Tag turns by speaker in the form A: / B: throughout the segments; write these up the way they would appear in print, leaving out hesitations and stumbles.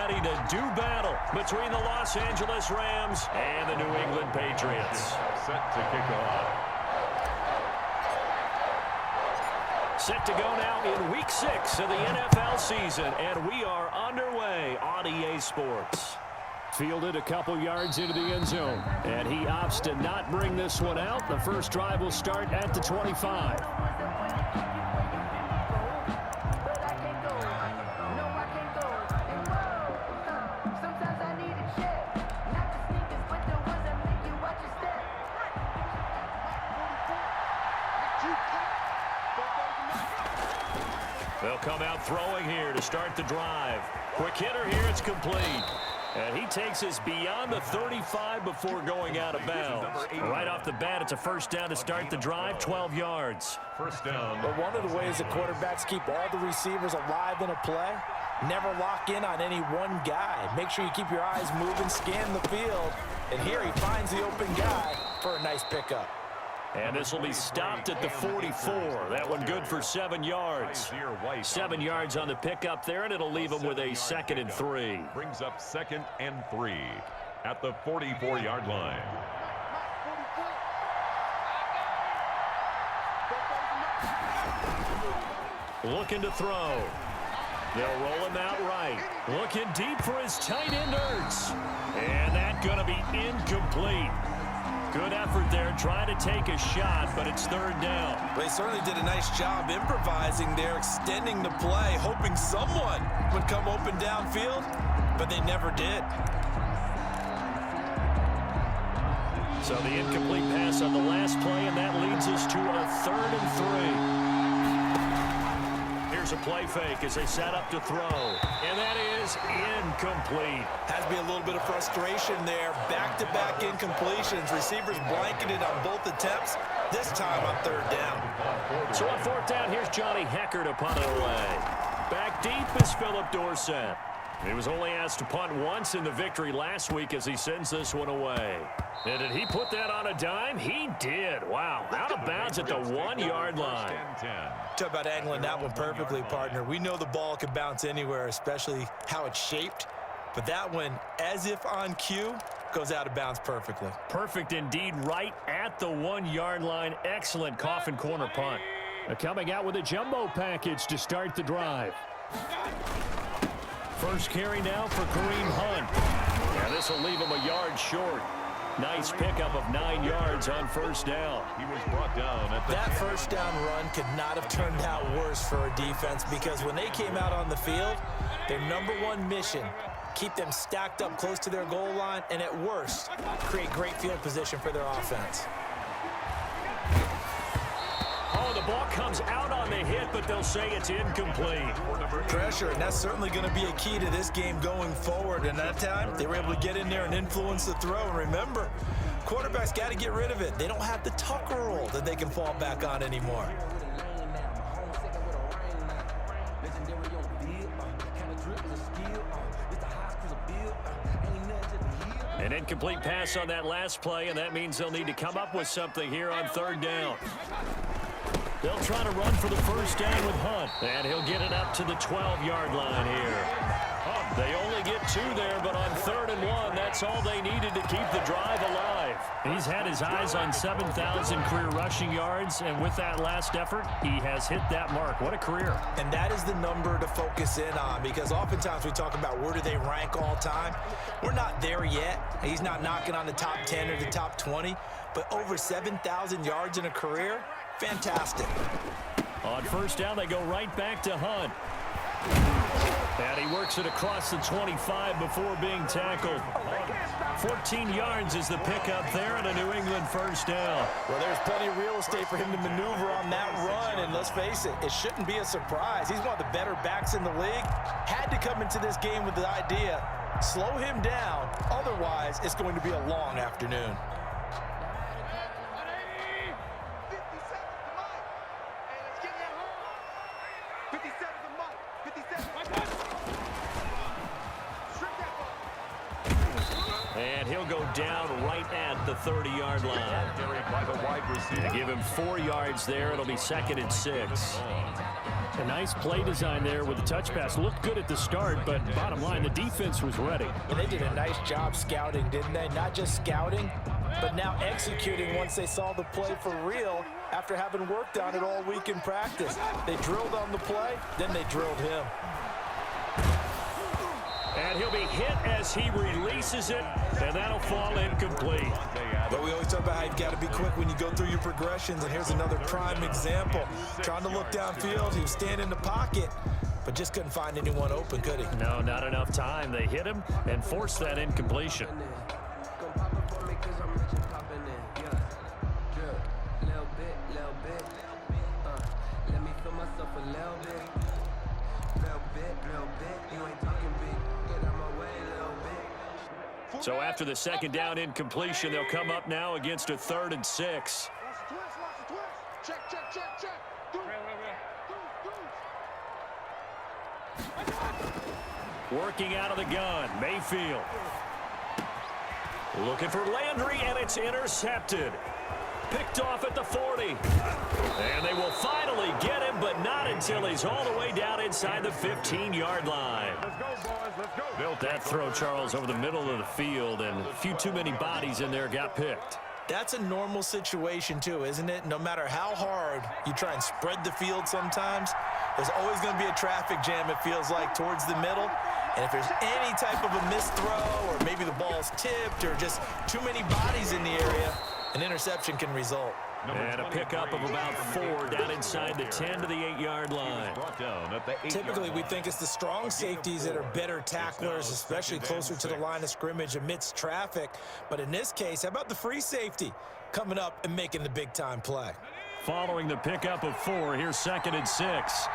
A: ready to do battle between the Los Angeles Rams and the New England Patriots.
B: Set to kick off.
A: Set to go now in Week 6 of the NFL season, and we are underway on EA Sports. Fielded a couple yards into the end zone, and he opts to not bring this one out. The first drive will start at the 25. They'll come out throwing here to start the drive. Quick hitter here, it's complete. And he takes us beyond the 35 before going out of bounds. Right off the bat, it's a first down to start the drive, 12 yards.
B: First down.
C: But one of the ways that quarterbacks keep all the receivers alive in a play, never lock in on any one guy. Make sure you keep your eyes moving, scan the field. And here he finds the open guy for a nice pickup.
A: And this will be stopped at the 44. That one good for 7 yards. 7 yards on the pickup there, and it'll leave him with a 2nd and 3.
B: Brings up 2nd and 3 at the 44-yard line.
A: Looking to throw. They'll roll him out right. Looking deep for his tight end, Ertz. And that's going to be incomplete. Good effort there, trying to take a shot, but it's 3rd down.
C: Well, they certainly did a nice job improvising there, extending the play, hoping someone would come open downfield, but they never did.
A: So the incomplete pass on the last play, and that leads us to a 3rd and 3. Here's a play fake as they set up to throw, and that is incomplete.
C: Has to be a little bit of frustration there. Back-to-back incompletions. Receivers blanketed on both attempts, this time on 3rd down.
A: So on 4th down, here's Johnny Hecker to punt it away. Back deep is Philip Dorsett. He was only asked to punt once in the victory last week as he sends this one away. And did he put that on a dime? He did. Wow. Out of bounds at the 1-yard line.
C: Talk about angling that one perfectly, partner. We know the ball can bounce anywhere, especially how it's shaped. But that one, as if on cue, goes out of bounds perfectly.
A: Perfect indeed, right at the 1-yard line. Excellent coffin corner punt. Coming out with a jumbo package to start the drive. First carry now for Kareem Hunt. Yeah, this will leave him a yard short. Nice pickup of 9 yards on 1st down.
B: He was brought down at
C: that first down run could not have turned out worse for a defense, because when they came out on the field, their #1 mission, keep them stacked up close to their goal line, and at worst, create great field position for their offense.
A: Oh, the ball comes out on the hit, but they'll say it's incomplete.
C: Pressure, and that's certainly going to be a key to this game going forward. And that time, they were able to get in there and influence the throw. And remember, quarterbacks got to get rid of it. They don't have the tucker roll that they can fall back on anymore.
A: An incomplete pass on that last play, and that means they'll need to come up with something here on 3rd down. They'll try to run for the first down with Hunt, and he'll get it up to the 12-yard line here. They only get 2 there, but on 3rd and 1, that's all they needed to keep the drive alive. He's had his eyes on 7,000 career rushing yards, and with that last effort, he has hit that mark. What a career.
C: And that is the number to focus in on, because oftentimes we talk about where do they rank all time. We're not there yet. He's not knocking on the top 10 or the top 20, but over 7,000 yards in a career, fantastic.
A: On 1st down, they go right back to Hunt. And he works it across the 25 before being tackled. 14 yards is the pickup there, and a New England 1st down.
C: Well, there's plenty of real estate for him to maneuver on that run, and let's face it, it shouldn't be a surprise. He's one of the better backs in the league. Had to come into this game with the idea, slow him down, otherwise it's going to be a long afternoon.
A: And he'll go down right at the 30-yard line.
B: By the wide receiver.
A: Give him 4 yards there. It'll be 2nd and 6. A nice play design there with the touch pass. Looked good at the start, but bottom line, the defense was ready.
C: And they did a nice job scouting, didn't they? Not just scouting, but now executing once they saw the play for real after having worked on it all week in practice. They drilled on the play, then they drilled him.
A: And he'll be hit as he releases it, and that'll fall incomplete.
C: But we always talk about how you've got to be quick when you go through your progressions, and here's another prime example. Trying to look downfield, he was standing in the pocket, but just couldn't find anyone open, could he?
A: No, not enough time. They hit him and forced that incompletion. So after the second down incompletion, they'll come up now against a 3rd and 6. Working out of the gun, Mayfield. Looking for Landry, and it's intercepted. Picked off at the 40. And they will finally get him, but not until he's all the way down inside the 15-yard line.
B: Let's go, boys. Let's go.
A: That throw, Charles, over the middle of the field, and a few too many bodies in there got picked.
C: That's a normal situation, too, isn't it? No matter how hard you try and spread the field sometimes, there's always going to be a traffic jam, it feels like, towards the middle. And if there's any type of a missed throw, or maybe the ball's tipped, or just too many bodies in the area, an interception can result.
A: And a pickup of about 4 down inside the 10 to the 8-yard line.
C: Typically, we think it's the strong safeties that are better tacklers, especially closer to the line of scrimmage amidst traffic. But in this case, how about the free safety coming up and making the big-time play?
A: Following the pickup of 4, here's 2nd and 6.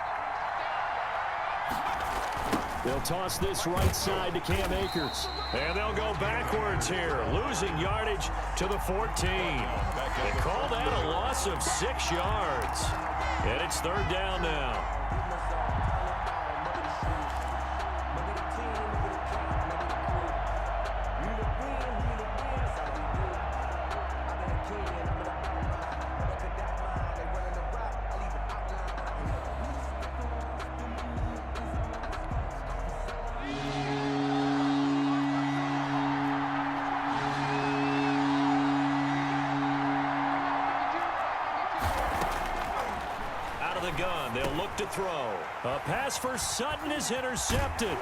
A: They'll toss this right side to Cam Akers. And they'll go backwards here, losing yardage to the 14. They call that a loss of 6 yards. And it's 3rd down now. Gun. They'll look to throw. A pass for Sutton is intercepted.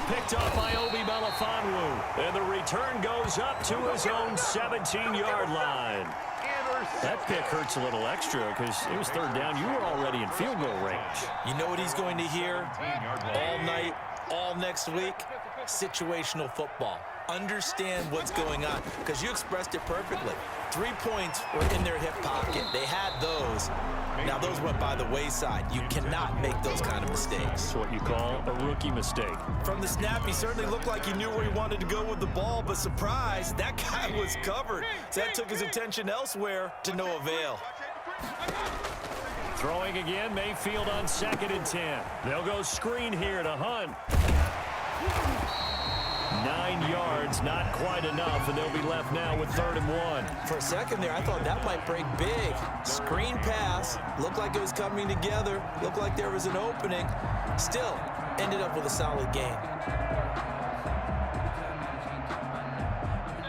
A: Picked off by Obi Melifonwu. And the return goes up to his own 17-yard line. That pick hurts a little extra because it was 3rd down. You were already in field goal range.
C: You know what he's going to hear all night, all next week? Situational football. Understand what's going on, because you expressed it perfectly. 3 points were in their hip pocket. They had those. Now those went by the wayside. You cannot make those kind of mistakes.
A: It's what you call a rookie mistake.
C: From the snap, he certainly looked like he knew where he wanted to go with the ball, but surprise, that guy was covered. So that took his attention elsewhere to no avail.
A: Throwing again, Mayfield on 2nd and 10. They'll go screen here to Hunt. 9 yards, not quite enough, and they'll be left now with 3rd and 1.
C: For a second there, I thought that might break big. Screen pass, looked like it was coming together, looked like there was an opening. Still, ended up with a solid game.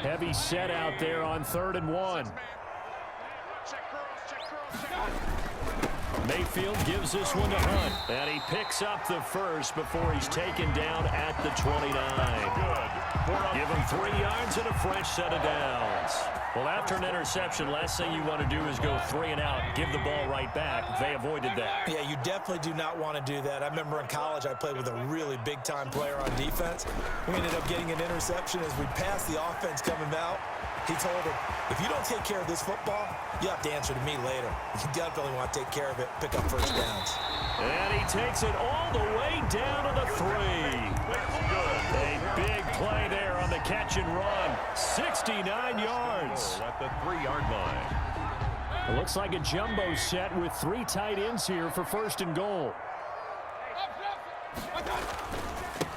A: Heavy set out there on 3rd and 1. Mayfield gives this one to Hunt, and he picks up the first before he's taken down at the 29. Give him 3 yards and a fresh set of downs. Well, after an interception, last thing you want to do is go 3 and out, give the ball right back. They avoided that.
C: Yeah, you definitely do not want to do that. I remember in college I played with a really big-time player on defense. We ended up getting an interception as we passed the offense coming out. He told him, if you don't take care of this football, you have to answer to me later. You definitely want to take care of it, pick up first downs.
A: And he takes it all the way down to the 3. A big play there on the catch and run. 69 yards.
B: At the 3-yard line.
A: It looks like a jumbo set with 3 tight ends here for 1st and goal.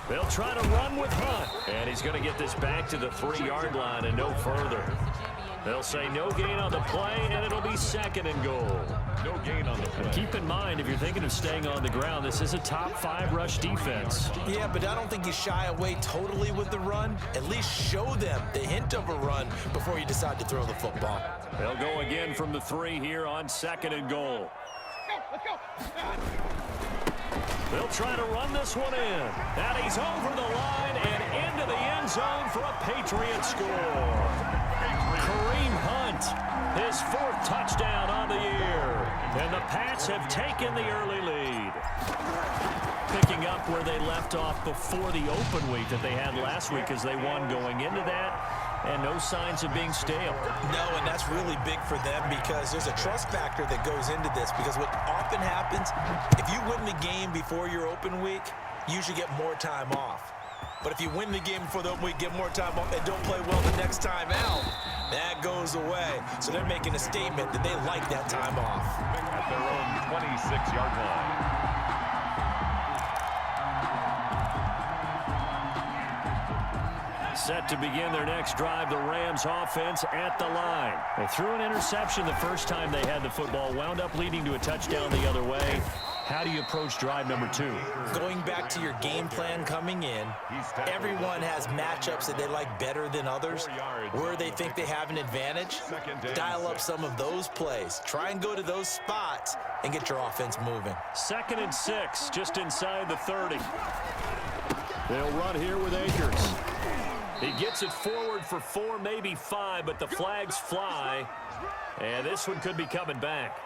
A: They'll try to run with Hunt. And he's going to get this back to the 3-yard line and no further. They'll say no gain on the play, and it'll be 2nd and goal.
B: No gain on the play.
A: Keep in mind, if you're thinking of staying on the ground, this is a top 5 rush defense.
C: Yeah, but I don't think you shy away totally with the run. At least show them the hint of a run before you decide to throw the football.
A: They'll go again from the 3 here on 2nd and goal.
D: Let's go.
A: They'll try to run this one in. And he's over the line and into the end zone for a Patriot score. Kareem Hunt, his 4th touchdown on the year. And the Pats have taken the early lead. Picking up where they left off before the open week that they had last week as they won going into that. And no signs of being stale.
C: No, and that's really big for them because there's a trust factor that goes into this. Because what often happens, if you win the game before your open week, you usually get more time off. But if you win the game before the open week, get more time off, and don't play well the next time out, that goes away. So they're making a statement that they like that time off.
B: At their own 26-yard line.
A: Set to begin their next drive, the Rams offense at the line. They threw an interception the first time they had the football, wound up leading to a touchdown the other way. How do you approach drive number 2?
C: Going back to your game plan coming in, everyone has matchups that they like better than others. Where they think they have an advantage, dial up some of those plays. Try and go to those spots and get your offense moving.
A: 2nd and 6, just inside the 30. They'll run here with Akers. He gets it forward for 4, maybe 5, but the flags fly. And this one could be coming back.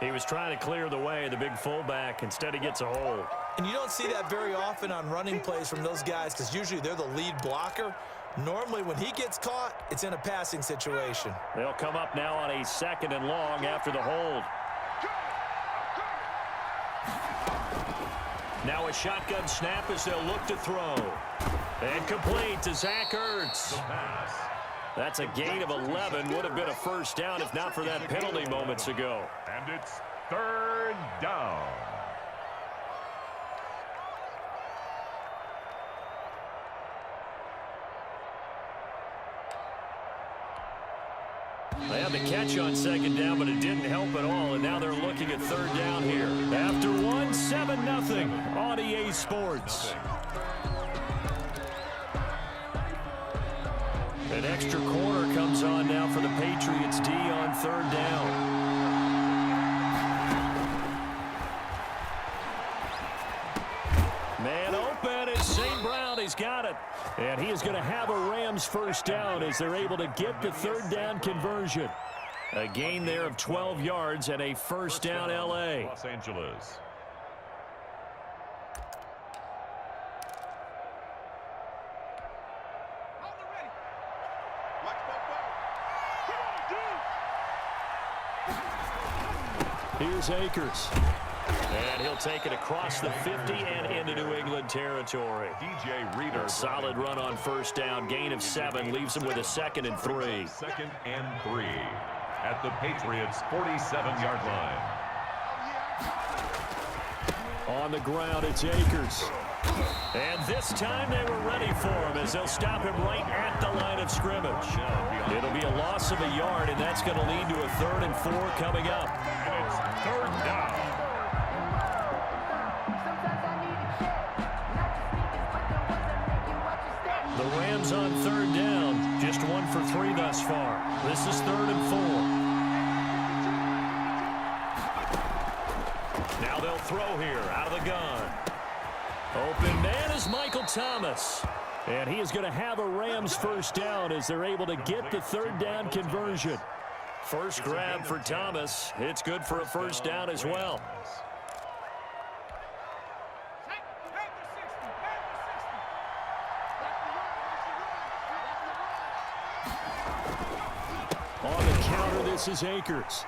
A: He was trying to clear the way, the big fullback. Instead, he gets a hold.
C: And you don't see that very often on running plays from those guys because usually they're the lead blocker. Normally, when he gets caught, it's in a passing situation.
A: They'll come up now on a 2nd and long after the hold. Now a shotgun snap as they'll look to throw. And complete to Zach Ertz. That's a gain of 11. Would have been a first down if not for that penalty moments ago.
B: And it's 3rd down.
A: They had the catch on 2nd down, but it didn't help at all, and now they're looking at 3rd down here. After 1, 7-0 on EA Sports. An extra corner comes on now for the Patriots D on 3rd down. Man open, it's St. Brown. He's got it. And he is going to have a Rams first down as they're able to get the 3rd down conversion. A gain there of 12 yards and a first down L.A.
B: Los Angeles.
A: Here's Akers. And he'll take it across the 50 and into New England territory.
B: DJ Reader.
A: Solid run on first down. Gain of 7 leaves him with a 2nd and 3.
B: 2nd and 3 at the Patriots' 47-yard line.
A: On the ground, it's Akers. And this time they were ready for him as they'll stop him right at the line of scrimmage. It'll be a loss of a yard, and that's going to lead to a 3rd and 4 coming up.
B: And it's 3rd down.
A: The Rams on 3rd down, just 1 for 3 thus far. This is 3rd and 4. Now they'll throw here out of the gun. Open man is Michael Thomas. And he is going to have a Rams first down as they're able to get the 3rd down conversion. First grab for Thomas. It's good for a first down as well. On the counter, this is Akers.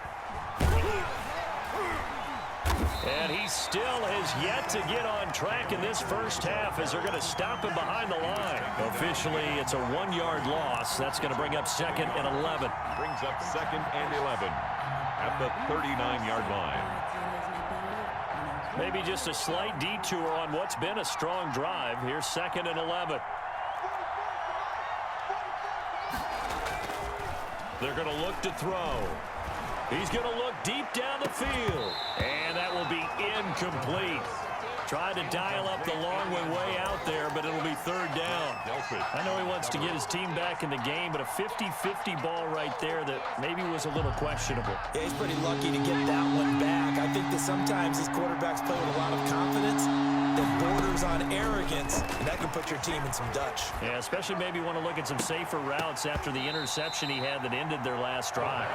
A: And he still has yet to get on track in this first half as they're going to stop him behind the line. Officially, it's a 1-yard loss. That's going to bring up 2nd and 11.
B: Brings up 2nd and 11 at the 39-yard line.
A: Maybe just a slight detour on what's been a strong drive. Here's 2nd and 11. They're going to look to throw. He's going to look deep down the field. And that will be incomplete. Tried to dial up the long way out there, but it'll be third down. I know he wants to get his team back in the game, but a 50-50 ball right there that maybe was a little questionable.
C: Yeah, he's pretty lucky to get that one back. I think that sometimes these quarterbacks play with a lot of confidence that borders on arrogance, and that can put your team in some Dutch.
A: Yeah, especially maybe want to look at some safer routes after the interception he had that ended their last drive.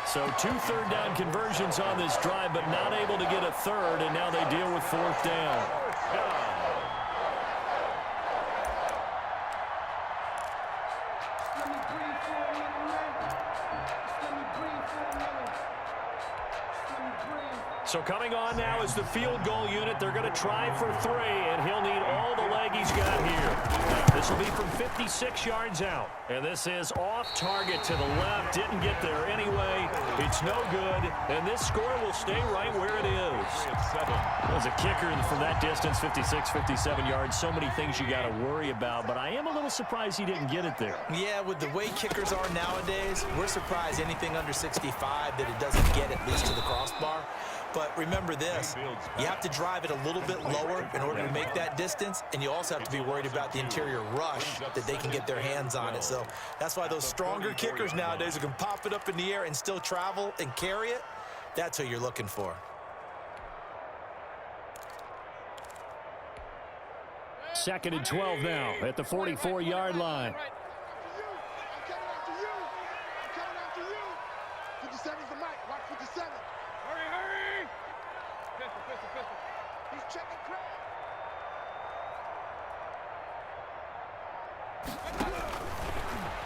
A: So 2 third-down conversions on this drive, but not able to get a third, and now they deal with fourth down. So coming on now is the field goal unit. They're going to try for 3, and he'll need all the leg he's got here. This will be from 56 yards out. And this is off target to the left. Didn't get there anyway. It's no good. And this score will stay right where it is. As a kicker from that distance, 56, 57 yards, so many things you got to worry about. But I am a little surprised he didn't get it there.
C: Yeah, with the way kickers are nowadays, we're surprised anything under 65 that it doesn't get at least to the crossbar. But remember this, you have to drive it a little bit lower in order to make that distance, and you also have to be worried about the interior rush that they can get their hands on it. So that's why those stronger kickers nowadays who can pop it up in the air and still travel and carry it, that's who you're looking for.
A: Second and 12 now at the 44-yard line.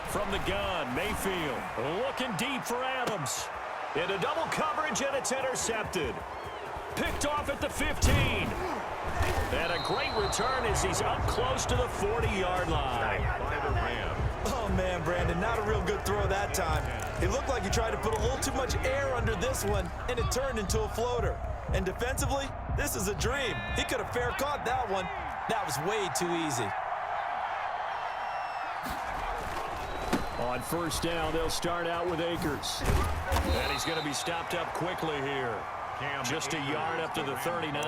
A: From the gun, Mayfield looking deep for Adams. Into double coverage, and it's intercepted. Picked off at the 15. And a great return as he's up close to the 40-yard line.
C: Oh, man, Brandon, not a real good throw that time. It looked like he tried to put a little too much air under this one, and it turned into a floater. And defensively, this is a dream. He could have fair caught that one. That was way too easy.
A: On first down, they'll start out with Akers. And he's going to be stopped up quickly here. Just a yard up to the 39.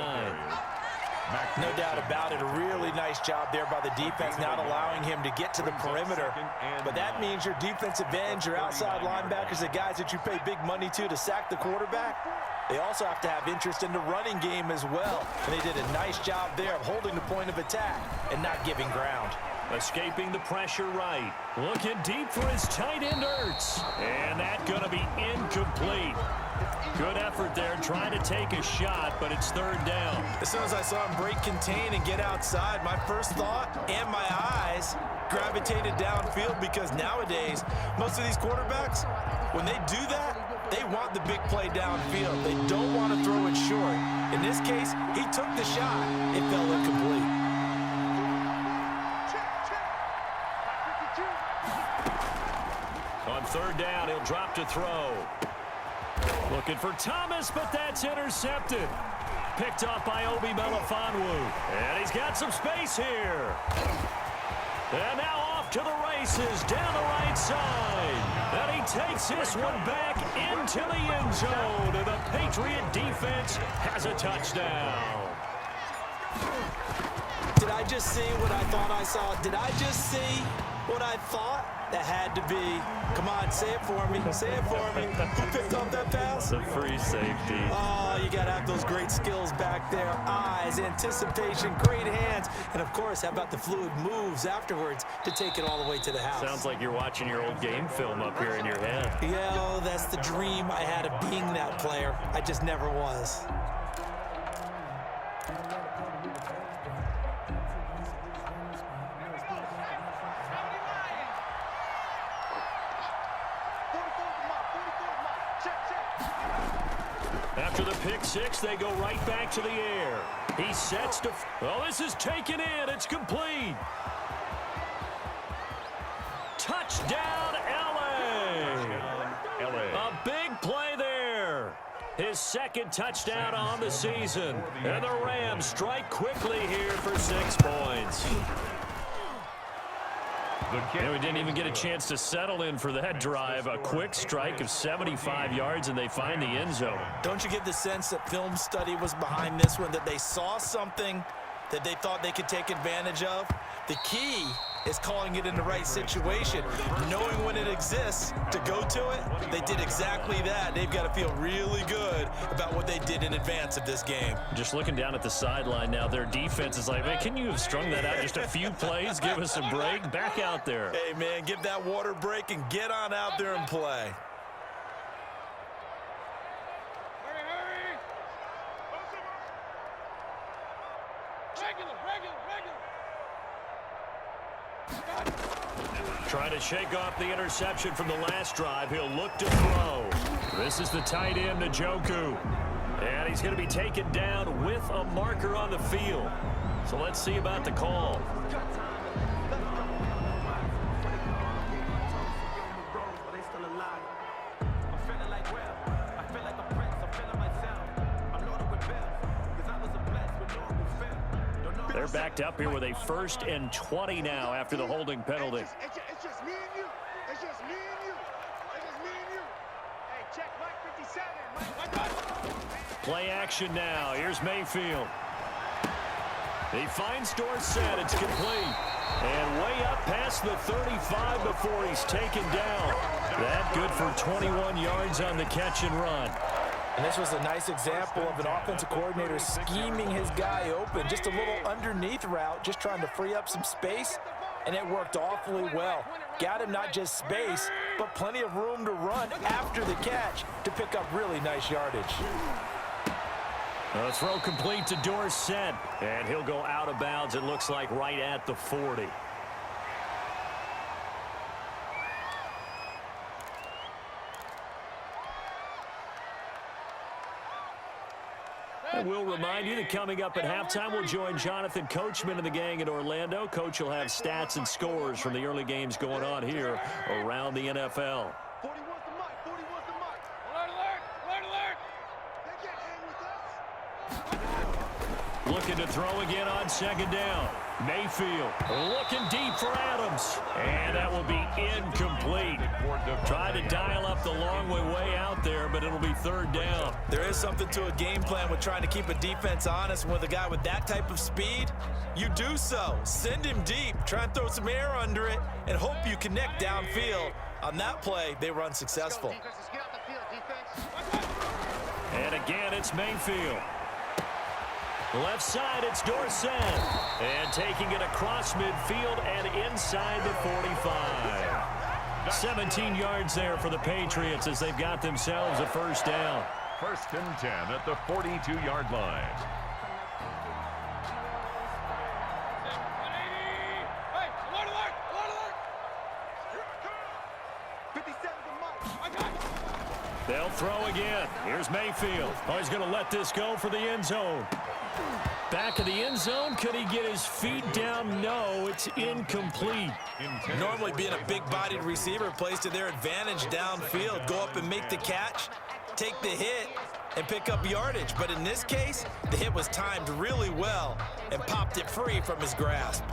C: No doubt about it. A really nice job there by the defense, not allowing him to get to the perimeter. But that means your defensive ends, your outside linebackers, the guys that you pay big money to sack the quarterback, they also have to have interest in the running game as well. And they did a nice job there of holding the point of attack and not giving ground.
A: Escaping the pressure right. Looking deep for his tight end, Ertz. And that's going to be incomplete. Good effort there, trying to take a shot, but it's third down.
C: As soon as I saw him break contain and get outside, my first thought and my eyes gravitated downfield, because nowadays, most of these quarterbacks, when they do that, they want the big play downfield. They don't want to throw it short. In this case, he took the shot. It fell incomplete.
A: On third down, he'll drop to throw. Looking for Thomas, but that's intercepted. Picked off by Obi Melifonwu. And he's got some space here. And now off to the races down the right side. And he takes this one back into the end zone. And the Patriot defense has a touchdown.
C: Did I just see what I thought I saw? Did I just see what I thought? That had to be. Come on, say it for me. Say it for me. Who picked up that pass?
A: The free safety.
C: Oh, you got to have those great skills back there. Eyes, anticipation, great hands. And, of course, how about the fluid moves afterwards to take it all the way to the house?
A: Sounds like you're watching your old game film up here in your head.
C: Yeah, oh, that's the dream I had of being that player. I just never was.
A: After the pick six, they go right back to the air. He sets to... Oh, this is taken in. It's complete. Touchdown, L.A. A big play there. His second touchdown on the season. And the Rams strike quickly here for 6 points.
B: The kick.
A: And we didn't even get a chance to settle in for that drive. A quick strike of 75 yards, and they find the end zone.
C: Don't you get the sense that film study was behind this one, that they saw something that they thought they could take advantage of? The key is calling it in the right situation, knowing when it exists to go to it. They did exactly that. They've got to feel really good about what they did in advance of this game.
A: Just looking down at the sideline now, their defense is like, man, can you have strung that out just a few plays? Give us a break. Back out there.
C: Hey, man, give that water break and get on out there and play.
A: Trying to shake off the interception from the last drive. He'll look to throw. This is the tight end, Njoku. And he's going to be taken down with a marker on the field. So let's see about the call. They're backed up here with a 1st and 20 now after the holding penalty.
D: It's just me and you. It's just me and you. It's just me and you. Hey, check Mike 57. Mike.
A: Play action now. Here's Mayfield. He finds Dorsett. It's complete. And way up past the 35 before he's taken down. That good for 21 yards on the catch and run.
C: And this was a nice example of an offensive coordinator scheming his guy open. Just a little underneath route, just trying to free up some space, and it worked awfully well. Got him not just space, but plenty of room to run after the catch to pick up really nice yardage.
A: A throw complete to Dorsett, and he'll go out of bounds, it looks like, right at the 40. And we'll remind you that coming up at halftime, we'll join Jonathan Coachman and the gang in Orlando. Coach will have stats and scores from the early games going on here around the NFL.
D: 40 wants the mic. 40 wants the mic. Alert, alert. Alert, alert. They can't hang with us.
A: Looking to throw again on 2nd down. Mayfield looking deep for Adams. And that will be incomplete. Try to dial up the long way out there, but it'll be 3rd down.
C: There is something to a game plan with trying to keep a defense honest. With a guy with that type of speed, you do so. Send him deep. Try and throw some air under it and hope you connect downfield. On that play, they were unsuccessful.
A: And again, it's Mayfield. Left side, it's Dorsett. And taking it across midfield and inside the 45. 17 yards there for the Patriots as they've got themselves a 1st down.
B: 1st and 10 at the 42-yard line.
D: Hey, alert, alert. Alert, alert. 57 to Mike.
A: They'll throw again. Here's Mayfield. Oh, he's going to let this go for the end zone. Back of the end zone. Could he get his feet down? No, it's incomplete.
C: Normally being a big-bodied receiver plays to their advantage downfield. Go up and make the catch, take the hit, and pick up yardage. But in this case, the hit was timed really well and popped it free from his grasp.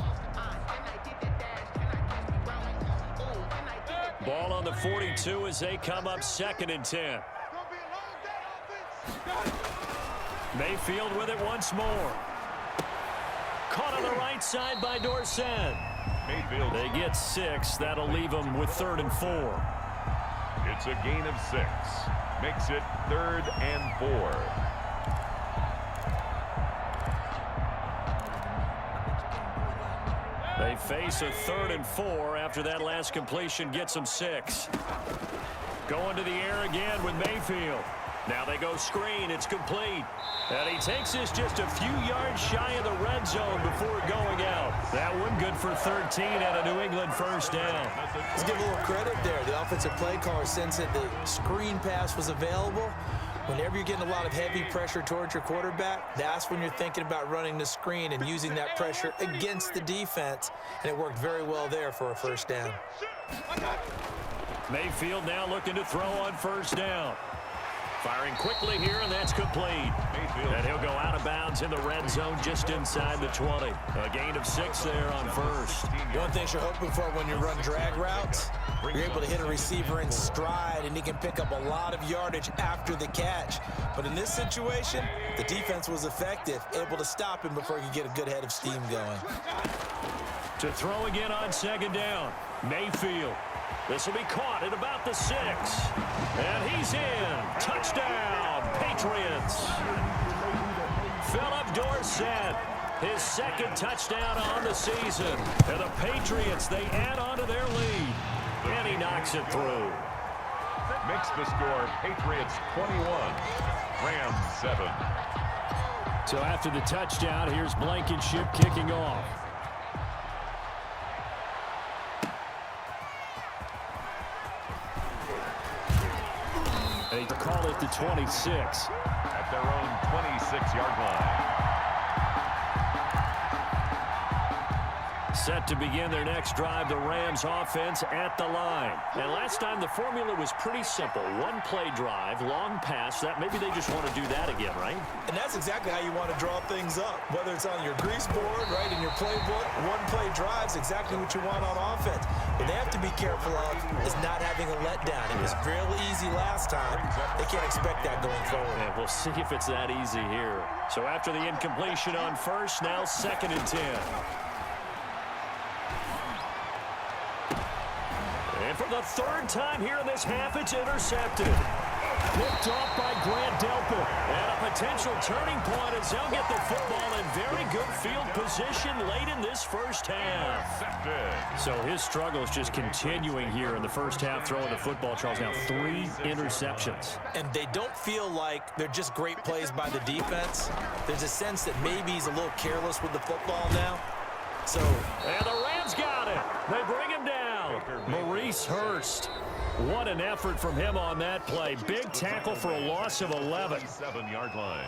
A: Ball on the 42 as they come up 2nd and 10. Mayfield with it once more. Caught on the right side by Dorsett.
B: Mayfield.
A: They get 6. That'll leave them with 3rd and 4.
B: It's a gain of 6. Makes it 3rd and 4.
A: They face a 3rd and 4 after that last completion gets them 6. Going to the air again with Mayfield. Now they go screen. It's complete. And he takes this just a few yards shy of the red zone before going out. That one good for 13 and a New England 1st down.
C: Let's give a little credit there. The offensive play caller sensed that the screen pass was available. Whenever you're getting a lot of heavy pressure towards your quarterback, that's when you're thinking about running the screen and using that pressure against the defense. And it worked very well there for a 1st down.
A: Mayfield now looking to throw on 1st down. Firing quickly here, and that's complete. And he'll go out of bounds in the red zone just inside the 20. A gain of 6 there on first.
C: One thing you're hoping for when you run drag routes, you're able to hit a receiver in stride, and he can pick up a lot of yardage after the catch. But in this situation, the defense was effective, able to stop him before he could get a good head of steam going.
A: To throw again on second down, Mayfield. This will be caught at about the 6. And he's in. Touchdown, Patriots. Philip Dorsett, his second touchdown on the season. And the Patriots, they add on to their lead. And he knocks it through.
B: Makes the score Patriots 21, Rams 7.
A: So after the touchdown, here's Blankenship kicking off. They call it the 26.
B: At their own 26-yard line.
A: Set to begin their next drive, the Rams offense at the line. And last time the formula was pretty simple. One play drive, long pass. That maybe they just want to do that again, right?
C: And that's exactly how you want to draw things up. Whether it's on your grease board, right, in your playbook, one play drive's exactly what you want on offense. What they have to be careful of is not having a letdown. It was real easy last time. They can't expect that going forward.
A: And we'll see if it's that easy here. So after the incompletion on first, now 2nd and 10. And for the 3rd time here in this half, it's intercepted. Picked off by Grant Delpit. And a potential turning point as they'll get the football in very good field position late in this first half. So his struggles just continuing here in the first half, throwing the football, Charles. Now 3 interceptions.
C: And they don't feel like they're just great plays by the defense. There's a sense that maybe he's a little careless with the football now. So,
A: and the Rams got it. They bring him down. Maurice Hurst. What an effort from him on that play. Big tackle for a loss of 11.
B: 7-yard line.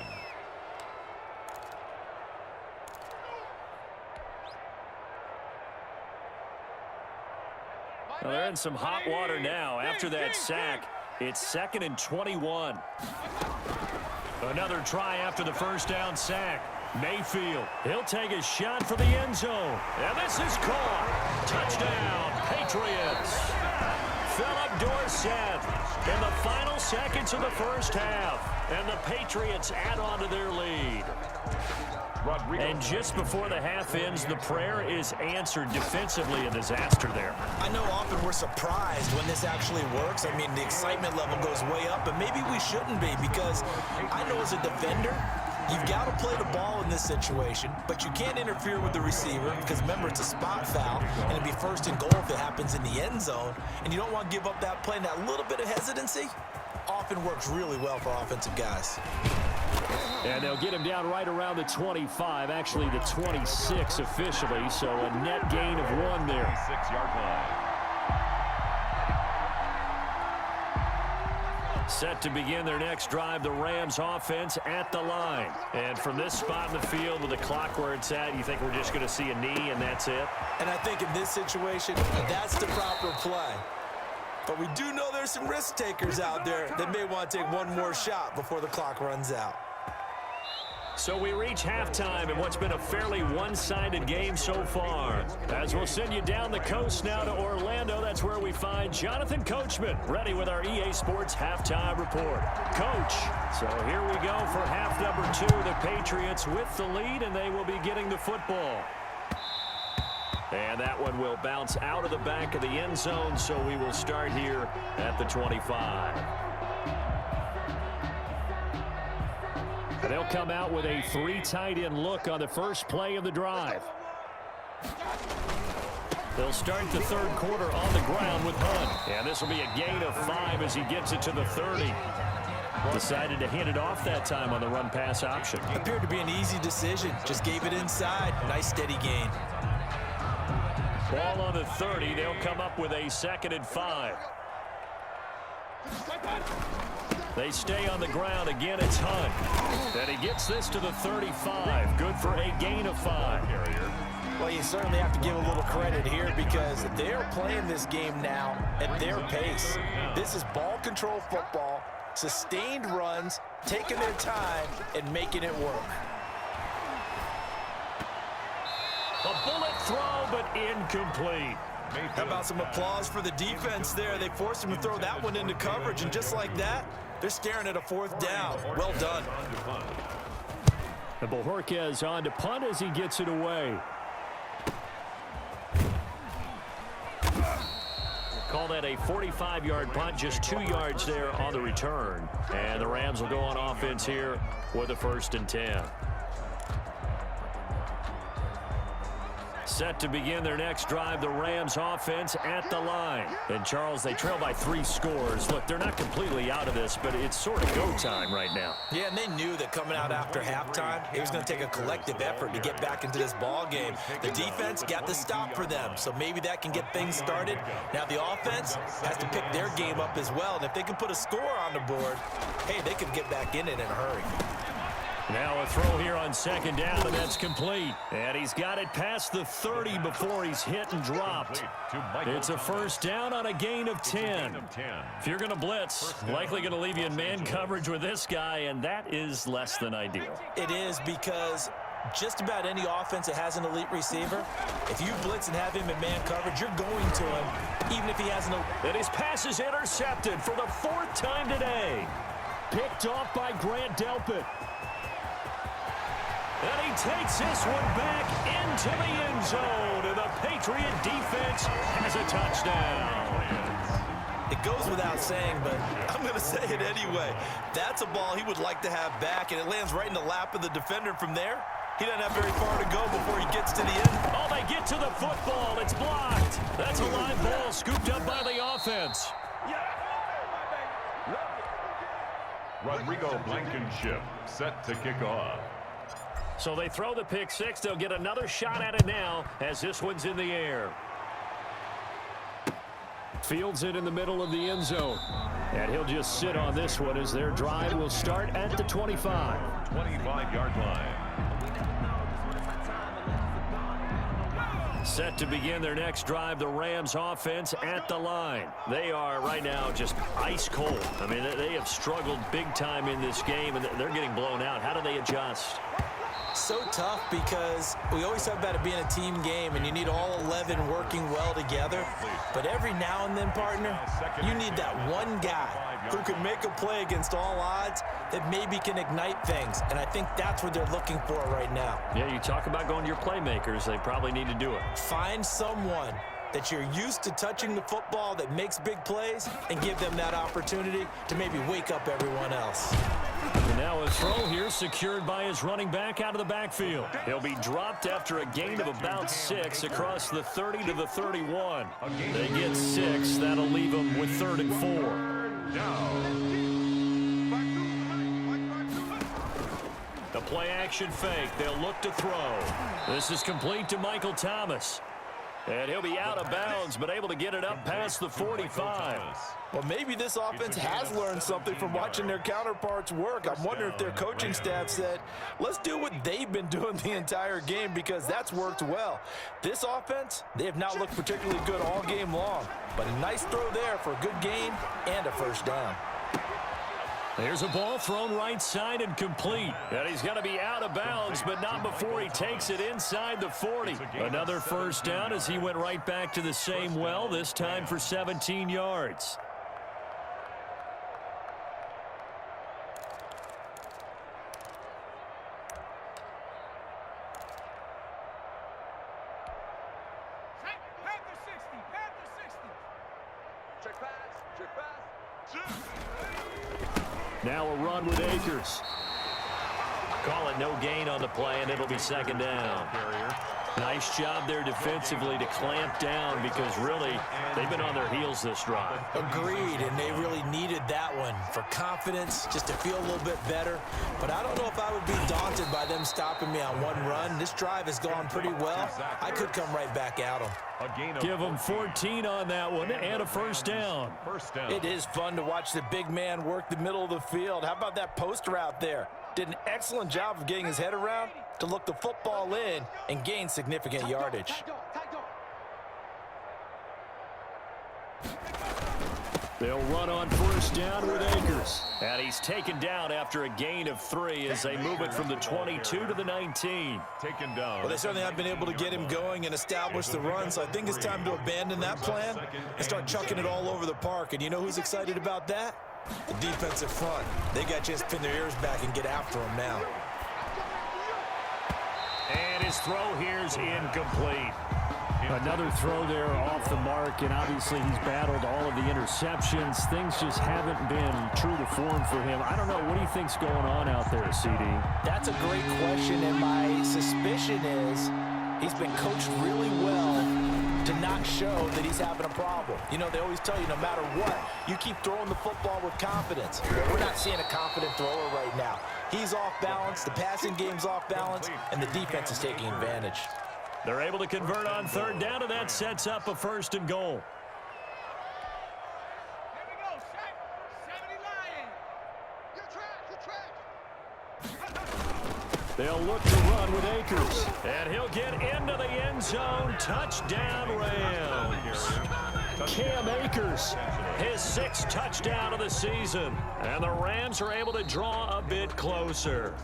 A: Well, they're in some hot water now. After that sack, it's 2nd and 21. Another try after the first down sack. Mayfield, he'll take a shot for the end zone. And this is caught. Touchdown, Patriots. Philip Dorsett in the final seconds of the first half. And the Patriots add on to their lead. And just before the half ends, the prayer is answered defensively. A disaster there.
C: I know often we're surprised when this actually works. I mean, the excitement level goes way up, but maybe we shouldn't be, because I know as a defender, you've got to play the ball in this situation, but you can't interfere with the receiver because, remember, it's a spot foul, and it'd be 1st and goal if it happens in the end zone, and you don't want to give up that play. And that little bit of hesitancy often works really well for offensive guys.
A: And they'll get him down right around the 25, actually the 26 officially, so a net gain of 1 there.
B: 6-yard line.
A: Set to begin their next drive, the Rams offense at the line. And from this spot in the field with the clock where it's at, you think we're just going to see a knee and that's it?
C: And I think in this situation, that's the proper play. But we do know there's some risk takers out there that may want to take one more shot before the clock runs out.
A: So we reach halftime in what's been a fairly one-sided game so far. As we'll send you down the coast now to Orlando, that's where we find Jonathan Coachman, ready with our EA Sports Halftime Report. Coach, so here we go for half number 2. The Patriots with the lead, and they will be getting the football. And that one will bounce out of the back of the end zone, so we will start here at the 25. And they'll come out with a 3 tight end look on the first play of the drive. They'll start the 3rd quarter on the ground with Hunt. And this will be a gain of 5 as he gets it to the 30. Decided to hand it off that time on the run-pass option.
C: Appeared to be an easy decision. Just gave it inside. Nice steady gain.
A: Ball on the 30. They'll come up with a 2nd and 5. They stay on the ground. Again, it's Hunt. And he gets this to the 35. Good for a gain of 5.
C: Well, you certainly have to give a little credit here because they're playing this game now at their pace. This is ball control football. Sustained runs, taking their time, and making it work.
A: A bullet throw, but incomplete.
C: How about some applause for the defense there? They forced him to throw that one into coverage, and just like that, they're staring at a fourth down. Well done.
A: And Bojorquez on to punt as he gets it away. Call that a 45-yard punt, just 2 yards there on the return. And the Rams will go on offense here with a 1st and 10. Set to begin their next drive, the Rams offense at the line. And Charles, they trail by 3 scores. Look, they're not completely out of this, but it's sort of go time right now.
C: Yeah, and they knew that coming out after halftime, it was going to take a collective effort to get back into this ball game. The defense got the stop for them, so maybe that can get things started. Now the offense has to pick their game up as well, and if they can put a score on the board, hey, they can get back in it in a hurry.
A: Now a throw here on 2nd down, and that's complete. And he's got it past the 30 before he's hit and dropped. It's a 1st down on a gain of 10. If you're going to blitz, likely going to leave you in man coverage with this guy, and that is less than ideal.
C: It is, because just about any offense that has an elite receiver, if you blitz and have him in man coverage, you're going to him, even if he has an elite.
A: And his pass is intercepted for the 4th time today. Picked off by Grant Delpit. And he takes this one back into the end zone, and the Patriot defense has a touchdown.
C: It goes without saying, but I'm going to say it anyway. That's a ball he would like to have back, and it lands right in the lap of the defender. From there, he doesn't have very far to go before he gets to the end.
A: Oh, they get to the football. It's blocked. That's a live ball scooped up by the offense.
B: Rodrigo Blankenship set to kick off.
A: So they throw the pick 6. They'll get another shot at it now as this one's in the air. Fields it in the middle of the end zone. And he'll just sit on this one as their drive will start at the 25.
B: 25-yard line.
A: Set to begin their next drive, the Rams offense at the line. They are right now just ice cold. I mean, they have struggled big time in this game, and they're getting blown out. How do they adjust?
C: So tough, because we always talk about it being a team game and you need all 11 working well together. But every now and then, partner, you need that one guy who can make a play against all odds that maybe can ignite things. And I think that's what they're looking for right now.
A: Yeah, you talk about going to your playmakers. They probably need to do it.
C: Find someone that you're used to touching the football that makes big plays and give them that opportunity to maybe wake up everyone else.
A: And now a throw here secured by his running back out of the backfield. He'll be dropped after a gain of about 6 across the 30 to the 31. They get 6. That'll leave them with 3rd and 4. The play action fake. They'll look to throw. This is complete to Michael Thomas. And he'll be out of bounds, but able to get it up past the 45.
C: Well, maybe this offense has learned something from watching their counterparts work. I'm wondering if their coaching staff said, let's do what they've been doing the entire game, because that's worked well. This offense, they have not looked particularly good all game long, but a nice throw there for a good gain and a 1st down.
A: There's a ball thrown right side and complete. And he's going to be out of bounds, but not before he takes it inside the 40. Another 1st down as he went right back to the same well, this time for 17 yards. Now a run with Akers. Call it no gain on the play, and it'll be 2nd down. Nice job there defensively to clamp down, because really they've been on their heels this drive.
C: Agreed, and they really needed that one for confidence, just to feel a little bit better. But I don't know if I would be daunted by them stopping me on one run. This drive has gone pretty well. I could come right back at them.
A: Give them 14 on that one and a 1st down.
C: It is fun to watch the big man work the middle of the field. How about that post route there? Did an excellent job of getting his head around to look the football in and gain significant yardage.
A: They'll run on first down with Akers. And he's taken down after a gain of 3 as they move it from the 22 to the 19.
B: Taken down.
C: Well, they certainly have been able to get him going and establish the run, so I think it's time to abandon that plan and start chucking it all over the park. And you know who's excited about that? The defensive front. They got a chance to pin their ears back and get after him now.
A: And his throw here is incomplete. Another throw there off the mark, and obviously he's battled all of the interceptions. Things just haven't been true to form for him. I don't know. What do you think's going on out there, CD?
C: That's a great question, and my suspicion is he's been coached really well to not show that he's having a problem. You know, they always tell you no matter what, you keep throwing the football with confidence. We're not seeing a confident thrower right now. He's off balance, the passing game's off balance, and the defense is taking advantage.
A: They're able to convert on third down, and that sets up a 1st and goal.
D: Here we go, set. 70 line. Good track.
A: They'll look to run with Akers. And he'll get into the end zone. Touchdown, Rams. Cam Akers, his 6th touchdown of the season. And the Rams are able to draw a bit closer.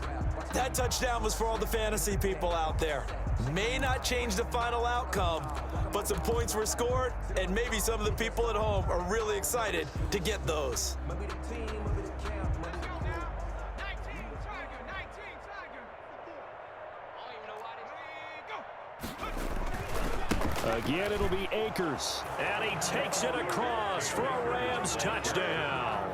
C: That touchdown was for all the fantasy people out there. May not change the final outcome, but some points were scored, and maybe some of the people at home are really excited to get those.
A: Again, it'll be Akers. And he takes it across for a Rams touchdown.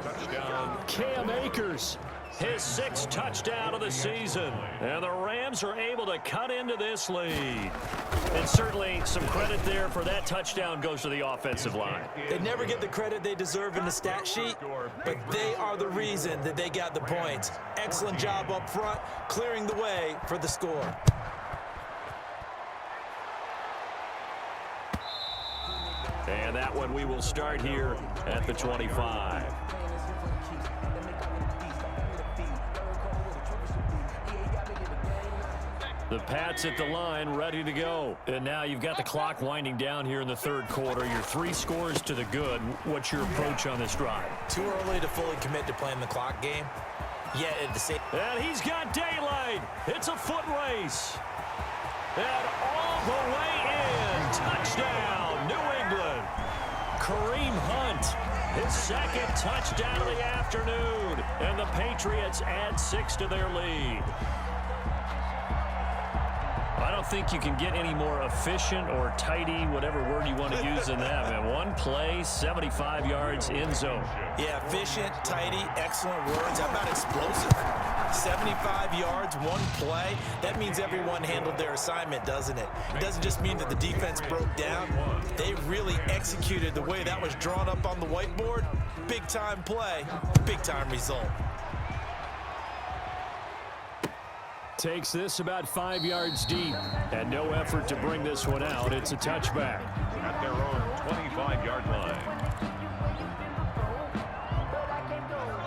A: Cam Akers, his 6th touchdown of the season. And the Rams are able to cut into this lead. And certainly some credit there for that touchdown goes to the offensive line.
C: They never get the credit they deserve in the stat sheet, but they are the reason that they got the points. Excellent job up front, clearing the way for the score.
A: And that one we will start here at the 25. The Pats at the line, ready to go. And now you've got the clock winding down here in the 3rd quarter. Your 3 scores to the good. What's your approach on this drive?
C: Too early to fully commit to playing the clock game. Yet at the same...
A: And he's got daylight. It's a foot race. And all the way in. Touchdown, New England. Kareem Hunt, his 2nd touchdown of the afternoon. And the Patriots add 6 to their lead. I don't think you can get any more efficient or tidy, whatever word you want to use in that. Man, one play, 75 yards in zone.
C: Yeah, efficient, tidy, excellent words. How about explosive? 75 yards, one play. That means everyone handled their assignment, doesn't it? It doesn't just mean that the defense broke down. They really executed the way that was drawn up on the whiteboard. Big-time play, big-time result.
A: Takes this about 5 yards deep, and no effort to bring this one out. It's a touchback.
B: At their own 25-yard line.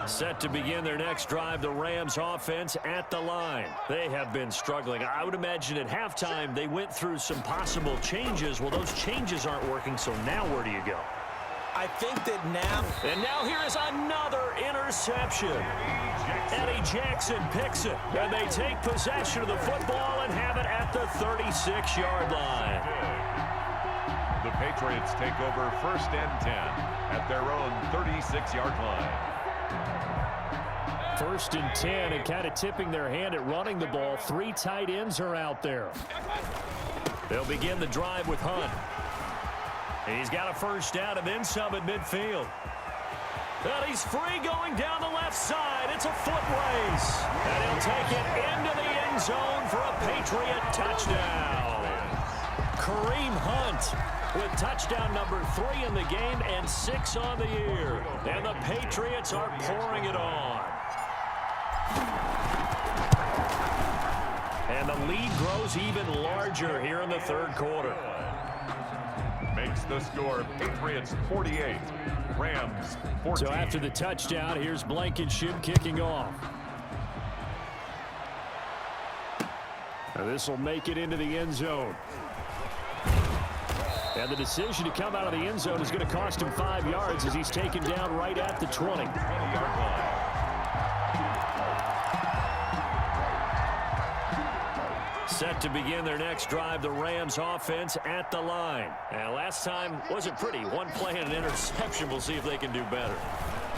A: Set to begin their next drive, the Rams offense at the line. They have been struggling. I would imagine at halftime they went through some possible changes. Well, those changes aren't working, so now where do you go?
C: I think that now...
A: And now here is another interception. Eddie Jackson picks it, and they take possession of the football and have it at the 36-yard line.
B: The Patriots take over 1st and 10 at their own 36-yard line.
A: 1st and 10, and kind of tipping their hand at running the ball. 3 tight ends are out there. They'll begin the drive with Hunt. He's got a 1st down and then some at midfield. And he's free going down the left side. It's a foot race. And he'll take it into the end zone for a Patriot touchdown. Kareem Hunt with touchdown number 3 in the game and 6 on the year. And the Patriots are pouring it on. And the lead grows even larger here in the 3rd quarter.
B: Makes the score Patriots 48, Rams 14.
A: So after the touchdown, here's Blankenship kicking off. Now this will make it into the end zone. And the decision to come out of the end zone is going to cost him 5 yards as he's taken down right at the 20.
B: 20-yard line.
A: Set to begin their next drive, the Rams offense at the line. And last time wasn't pretty. One play and an interception. We'll see if they can do better.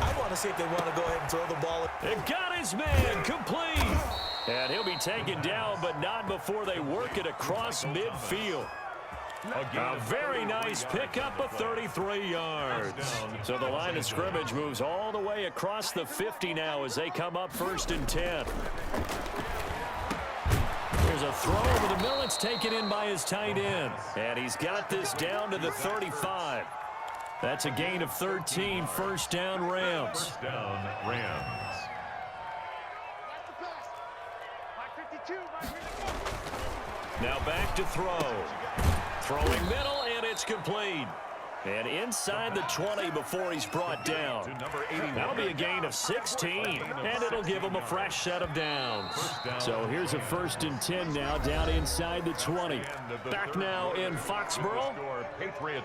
C: I want to see if they want to go ahead and throw the ball.
A: They've got his man complete. And he'll be taken down, but not before they work it across midfield. A very nice pickup of 33 yards. So the line of scrimmage moves all the way across the 50 now as they come up 1st and 10. There's a throw over the middle. It's taken in by his tight end. And he's got this down to the 35. That's a gain of 13, 1st down Rams.
B: 1st down Rams.
A: Now back to throw. Throwing middle, and it's complete. And inside the 20 before he's brought down. That'll be a gain of 16, and it'll give him a fresh set of downs. So here's a 1st and 10 now, down inside the 20. Back now in Foxborough.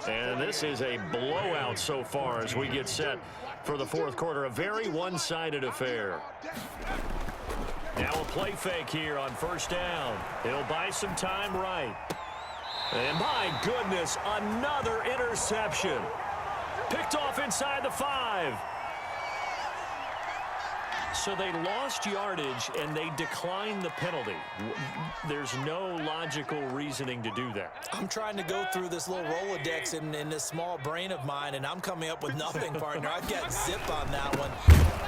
A: And this is a blowout so far as we get set for the 4th quarter. A very one-sided affair. Now a play fake here on 1st down. He'll buy some time right. And my goodness, another interception. Picked off inside the 5. So they lost yardage and they declined the penalty. There's no logical reasoning to do that.
C: I'm trying to go through this little Rolodex in this small brain of mine, and I'm coming up with nothing, partner. I've got zip on that one.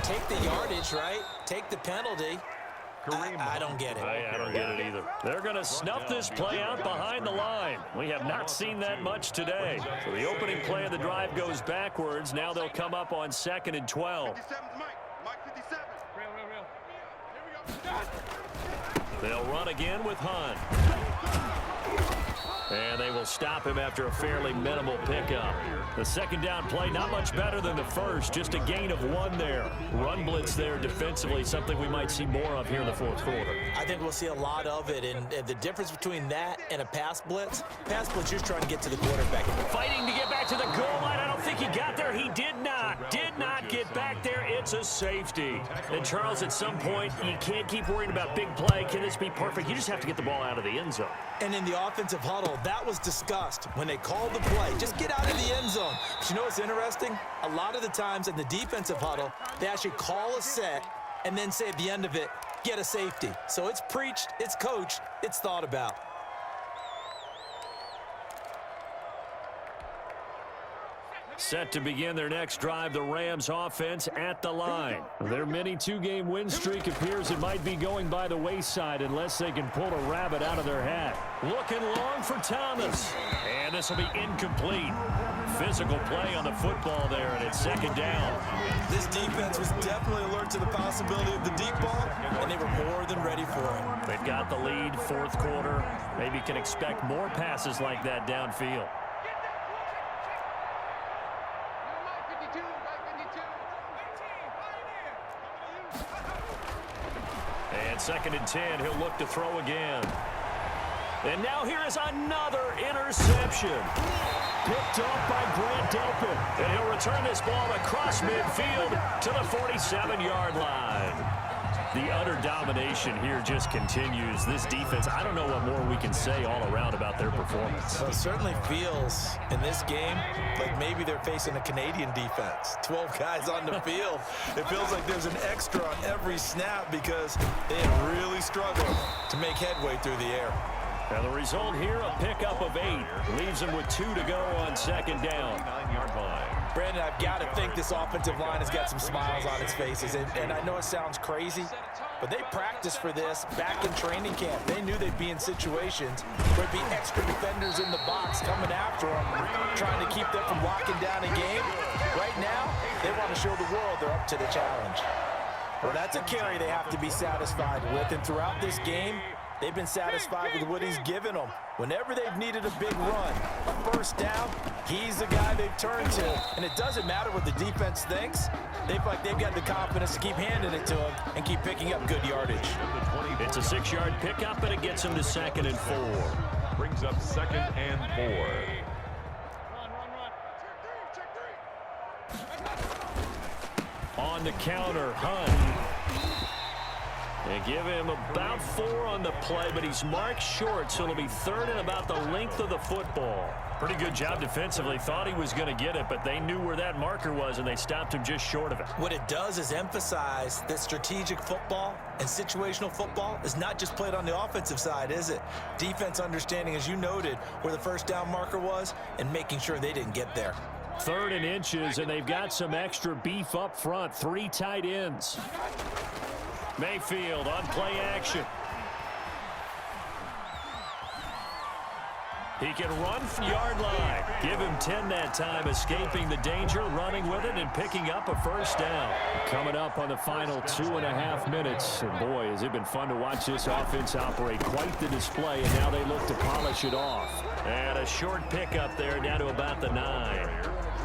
C: Take the yardage, right? Take the penalty. I don't get it.
A: I don't get it either. They're going to snuff this play out behind the line. We have not seen that much today. So the opening play of the drive goes backwards. Now they'll come up on 2nd and 12. They'll run again with Hunt. And they will stop him after a fairly minimal pickup. The 2nd down play, not much better than the 1st. Just a gain of 1 there. Run blitz there defensively, something we might see more of here in the 4th quarter.
C: I think we'll see a lot of it. And the difference between that and a pass blitz, you're just trying to get to the quarterback.
A: Fighting to get back to the goal line. I don't think he got there. He did not. Did not get back there. It's a safety. And Charles, at some point, you can't keep worrying about big play. Can this be perfect? You just have to get the ball out of the end zone.
C: And in the offensive huddle, that was discussed when they called the play. Just get out of the end zone. But you know what's interesting? A lot of the times in the defensive huddle, they actually call a set and then say at the end of it, get a safety. So it's preached, it's coached, it's thought about.
A: Set to begin their next drive, the Rams offense at the line. Their mini 2-game win streak appears it might be going by the wayside unless they can pull a rabbit out of their hat. Looking long for Thomas. And this will be incomplete. Physical play on the football there, and it's 2nd down.
C: This defense was definitely alert to the possibility of the deep ball, and they were more than ready for it.
A: They've got the lead, 4th quarter. Maybe can expect more passes like that downfield. And 2nd and 10, he'll look to throw again. And now here is another interception. Picked off by Grant Delpit. And he'll return this ball across midfield to the 47-yard line. The utter domination here just continues. This defense, I don't know what more we can say all around about their performance.
C: Well, it certainly feels in this game like maybe they're facing a Canadian defense. 12 guys on the field. It feels like there's an extra on every snap because they have really struggled to make headway through the air.
A: And the result here, a pickup of 8. Leaves them with 2 to go on 2nd down.
B: 9-yard line.
C: Brandon, I've got to think this offensive line has got some smiles on its faces. And I know it sounds crazy, but they practiced for this back in training camp. They knew they'd be in situations where there'd be extra defenders in the box coming after them, trying to keep them from locking down a game. Right now, they want to show the world they're up to the challenge. Well, that's a carry they have to be satisfied with. And throughout this game, they've been satisfied with what he's given them. Whenever they've needed a big run, a 1st down, he's the guy they've turned to. And it doesn't matter what the defense thinks. They feel like they've got the confidence to keep handing it to him and keep picking up good yardage.
A: It's a 6-yard pickup, and it gets him to 2nd and 4.
B: Brings up 2nd and 4.
A: On the counter, Hunt. They give him about 4 on the play, but he's marked short, so it'll be 3rd and about the length of the football. Pretty good job defensively. Thought he was going to get it, but they knew where that marker was, and they stopped him just short of it.
C: What it does is emphasize that strategic football and situational football is not just played on the offensive side, is it? Defense understanding, as you noted, where the first down marker was and making sure they didn't get there.
A: 3rd and inches, and they've got some extra beef up front. 3 tight ends. Mayfield on play action. He can run from the yard line. Give him 10 that time, escaping the danger, running with it, and picking up a first down. Coming up on the final 2.5 minutes. And boy, has it been fun to watch this offense operate. Quite the display, and now they look to polish it off. And a short pickup there down to about the 9.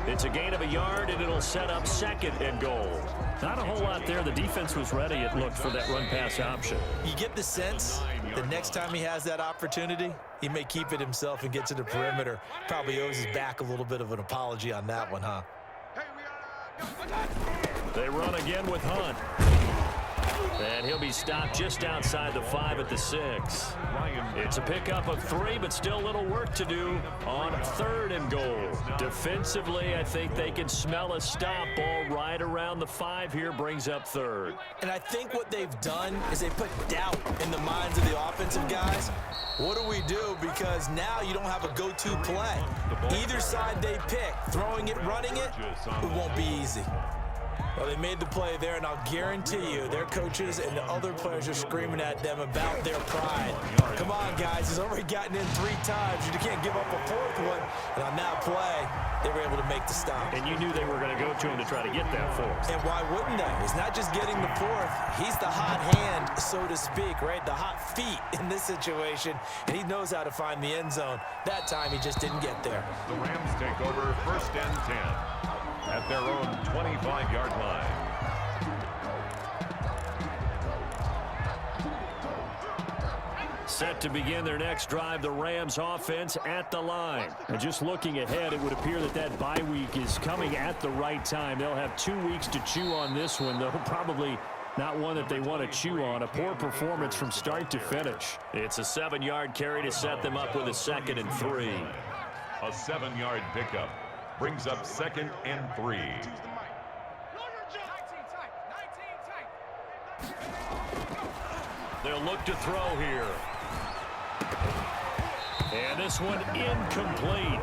A: It's a gain of a yard, and it'll set up 2nd and goal. Not a whole lot there. The defense was ready, it looked, for that run-pass option.
C: You get the sense that next time he has that opportunity, he may keep it himself and get to the perimeter. Probably owes his back a little bit of an apology on that one, huh?
A: They run again with Hunt. And he'll be stopped just outside the 5 at the 6. It's a pickup of 3, but still a little work to do on 3rd and goal. Defensively, I think they can smell a stop. Ball right around the 5 here, brings up 3rd.
C: And I think what they've done is they put doubt in the minds of the offensive guys. What do we do? Because now you don't have a go-to play. Either side they pick, throwing it, running it, it won't be easy. Well, they made the play there, and I'll guarantee you their coaches and the other players are screaming at them about their pride. Come on, guys. He's already gotten in 3 times. You can't give up a 4th one. And on that play, they were able to make the stop.
A: And you knew they were going to go to him to try to get that 4th.
C: And why wouldn't they? It's not just getting the 4th. He's the hot hand, so to speak, right? The hot feet in this situation. And he knows how to find the end zone. That time, he just didn't get there.
B: The Rams take over 1st and 10. At their own 25-yard line.
A: Set to begin their next drive, the Rams offense at the line. And just looking ahead, it would appear that that bye week is coming at the right time. They'll have 2 weeks to chew on this one, though probably not one that they want to chew on. A poor performance from start to finish. It's a 7-yard carry to set them up with a 2nd and 3.
B: A 7-yard pickup brings up 2nd and 3.
A: They'll look to throw here. And this one incomplete.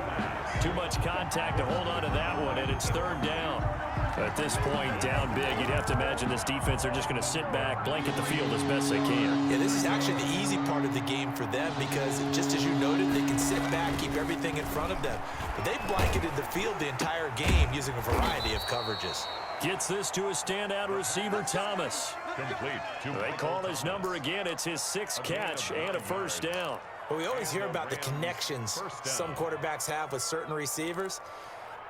A: Too much contact to hold on to that one, and it's 3rd down. At this point, down big, you'd have to imagine this defense are just going to sit back, blanket the field as best they can.
C: Yeah, this is actually the easy part of the game for them because, just as you noted, they can sit back, keep everything in front of them. But they blanketed the field the entire game using a variety of coverages.
A: Gets this to a standout receiver, Thomas.
B: Complete.
A: They call his number again. It's his 6th catch and a first down.
C: Well, we always hear about the connections some quarterbacks have with certain receivers.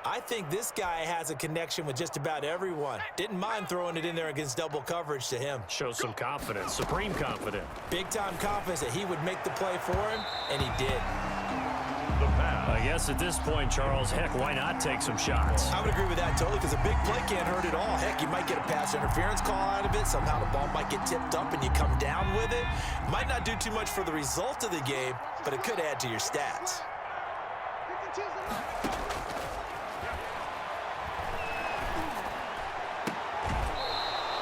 C: I think this guy has a connection with just about everyone. Didn't mind throwing it in there against double coverage to him.
A: Shows some confidence, supreme confidence.
C: Big-time confidence that he would make the play for him, and he did.
B: The pass.
A: I guess at this point, Charles, heck, why not take some shots?
C: I would agree with that totally because a big play can't hurt at all. Heck, you might get a pass interference call out of it. Somehow the ball might get tipped up and you come down with it. Might not do too much for the result of the game, but it could add to your stats.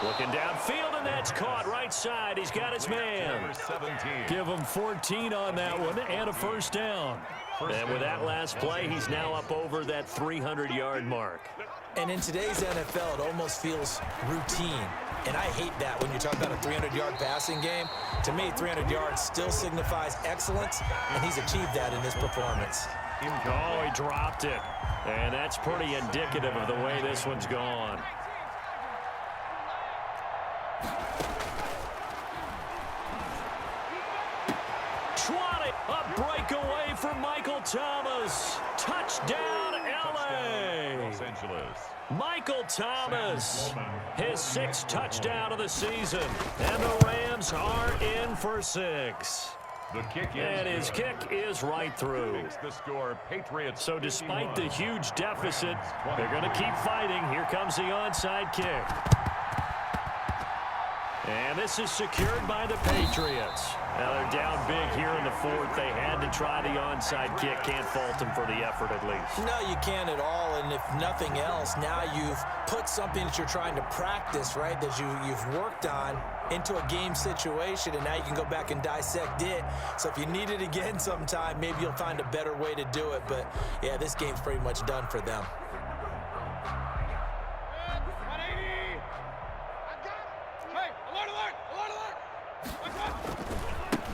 A: Looking downfield, and that's caught right side. He's got his man.
B: Number 17.
A: Give him 14 on that one and a first down. And with that last play, he's now up over that 300-yard mark.
C: And in today's NFL, it almost feels routine. And I hate that when you're talking about a 300-yard passing game. To me, 300 yards still signifies excellence, and he's achieved that in this performance.
A: Oh, he dropped it. And that's pretty indicative of the way this one's gone. A breakaway for Michael Thomas. Touchdown, L.A.
B: Los Angeles.
A: Michael Thomas, his 6th touchdown of the season. And the Rams are in for 6.
B: The kick is
A: And his
B: good.
A: kick is right through.
B: Makes the score Patriots.
A: So despite the
B: 51.
A: huge deficit, they're going to keep fighting. Here comes the onside kick. And this is secured by the Patriots. Now they're down big here in the fourth. They had to try the onside kick. Can't fault them for the effort at least.
C: No, you can't at all. And if nothing else, now you've put something that you're trying to practice, right, that you've worked on into a game situation, and now you can go back and dissect it. So if you need it again sometime, maybe you'll find a better way to do it. But, yeah, this game's pretty much done for them.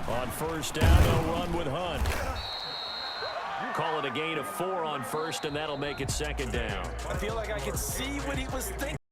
A: On first down, they'll run with Hunt. Call it a gain of 4 on first, and that'll make it second down.
C: I feel like I could see what he was thinking.